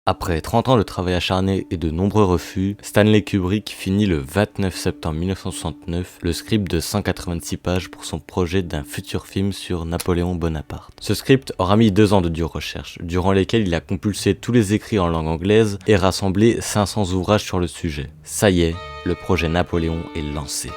Après 30 ans de travail acharné et de nombreux refus, Stanley Kubrick finit le 29 septembre 1969 le script de 186 pages pour son projet d'un futur film sur Napoléon Bonaparte. Ce script aura mis 2 ans de dures recherches, durant lesquelles il a compulsé tous les écrits en langue anglaise et rassemblé 500 ouvrages sur le sujet. Ça y est, le projet Napoléon est lancé.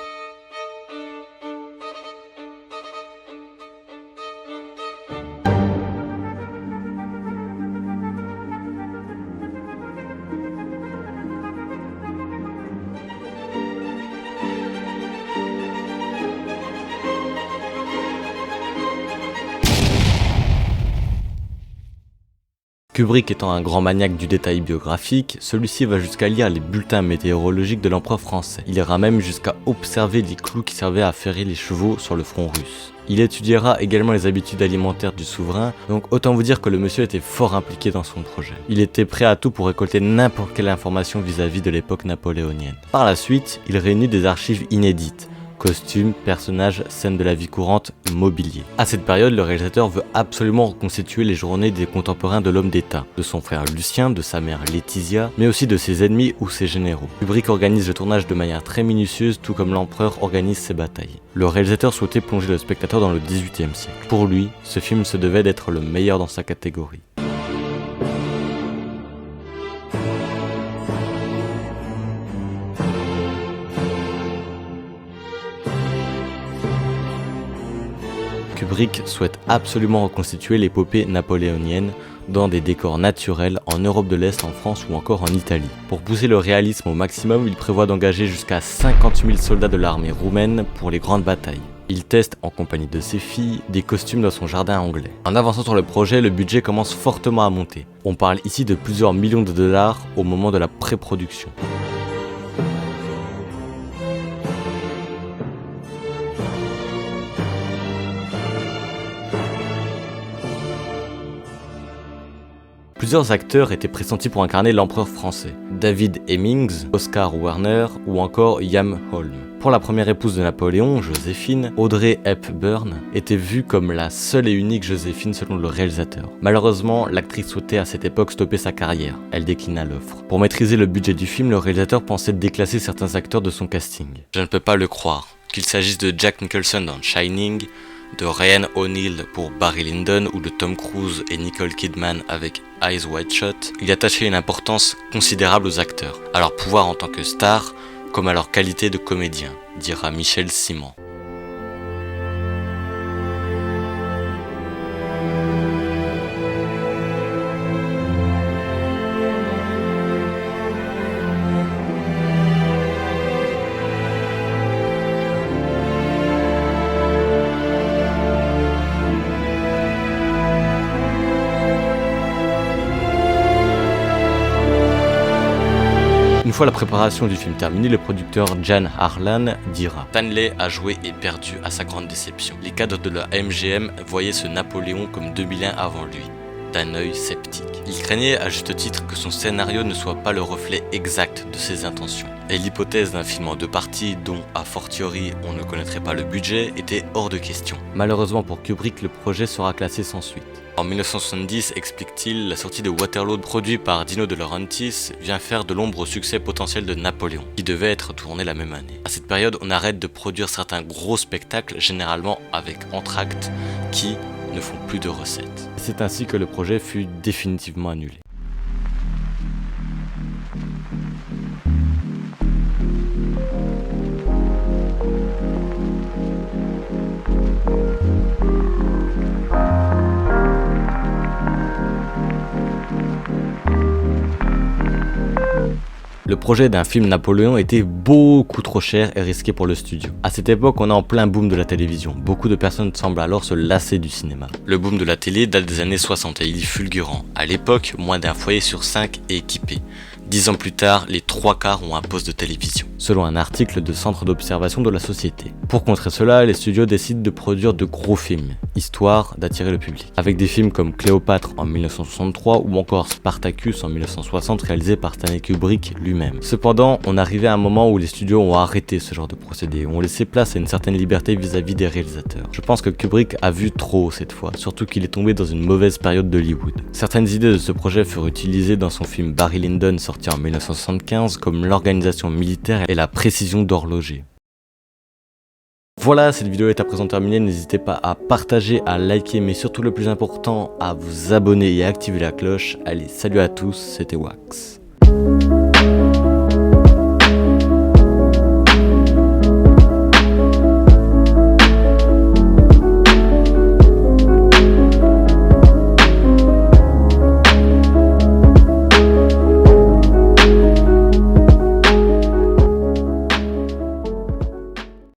Kubrick étant un grand maniaque du détail biographique, celui-ci va jusqu'à lire les bulletins météorologiques de l'empereur français. Il ira même jusqu'à observer les clous qui servaient à ferrer les chevaux sur le front russe. Il étudiera également les habitudes alimentaires du souverain, donc autant vous dire que le monsieur était fort impliqué dans son projet. Il était prêt à tout pour récolter n'importe quelle information vis-à-vis de l'époque napoléonienne. Par la suite, il réunit des archives inédites. Costumes, personnages, scènes de la vie courante, mobilier. À cette période, le réalisateur veut absolument reconstituer les journées des contemporains de l'homme d'État, de son frère Lucien, de sa mère Laetitia, mais aussi de ses ennemis ou ses généraux. Kubrick organise le tournage de manière très minutieuse, tout comme l'empereur organise ses batailles. Le réalisateur souhaitait plonger le spectateur dans le XVIIIe siècle. Pour lui, ce film se devait d'être le meilleur dans sa catégorie. Kubrick souhaite absolument reconstituer l'épopée napoléonienne dans des décors naturels en Europe de l'Est, en France ou encore en Italie. Pour pousser le réalisme au maximum, il prévoit d'engager jusqu'à 50 000 soldats de l'armée roumaine pour les grandes batailles. Il teste, en compagnie de ses filles, des costumes dans son jardin anglais. En avançant sur le projet, le budget commence fortement à monter. On parle ici de plusieurs millions de dollars au moment de la pré-production. Plusieurs acteurs étaient pressentis pour incarner l'empereur français. David Hemmings, Oscar Werner ou encore Ian Holm. Pour la première épouse de Napoléon, Joséphine, Audrey Hepburn était vue comme la seule et unique Joséphine selon le réalisateur. Malheureusement, l'actrice souhaitait à cette époque stopper sa carrière. Elle déclina l'offre. Pour maîtriser le budget du film, le réalisateur pensait déclasser certains acteurs de son casting. Je ne peux pas le croire. Qu'il s'agisse de Jack Nicholson dans Shining, de Ryan O'Neal pour Barry Lyndon ou de Tom Cruise et Nicole Kidman avec Eyes Wide Shut, il attachait une importance considérable aux acteurs, à leur pouvoir en tant que stars, comme à leur qualité de comédien, dira Michel Simon. Une fois la préparation du film terminée, le producteur Jan Harlan dira « Stanley a joué et perdu à sa grande déception. Les cadres de la MGM voyaient ce Napoléon comme 2001 avant lui, d'un œil sceptique. Il craignait à juste titre que son scénario ne soit pas le reflet exact de ses intentions. Et l'hypothèse d'un film en 2 parties dont, a fortiori, on ne connaîtrait pas le budget, était hors de question. Malheureusement pour Kubrick, le projet sera classé sans suite. En 1970, explique-t-il, la sortie de Waterloo produit par Dino De Laurentiis vient faire de l'ombre au succès potentiel de Napoléon, qui devait être tourné la même année. À cette période, on arrête de produire certains gros spectacles, généralement avec entr'actes, qui ne font plus de recettes. C'est ainsi que le projet fut définitivement annulé. Le projet d'un film Napoléon était beaucoup trop cher et risqué pour le studio. À cette époque, on est en plein boom de la télévision. Beaucoup de personnes semblent alors se lasser du cinéma. Le boom de la télé date des années 60 et il est fulgurant. À l'époque, moins d'un foyer sur 5 est équipé. 10 ans plus tard, les 3/4 ont un poste de télévision, selon un article de Centre d'observation de la société. Pour contrer cela, les studios décident de produire de gros films, histoire d'attirer le public. Avec des films comme Cléopâtre en 1963 ou encore Spartacus en 1960 réalisé par Stanley Kubrick lui-même. Cependant, on arrivait à un moment où les studios ont arrêté ce genre de procédé, ont laissé place à une certaine liberté vis-à-vis des réalisateurs. Je pense que Kubrick a vu trop cette fois, surtout qu'il est tombé dans une mauvaise période d'Hollywood. Certaines idées de ce projet furent utilisées dans son film Barry Lyndon sorti en 1975 comme l'organisation militaire et la précision d'horloger. Voilà, cette vidéo est à présent terminée, n'hésitez pas à partager, à liker, mais surtout le plus important, à vous abonner et à activer la cloche. Allez, salut à tous, c'était Wax.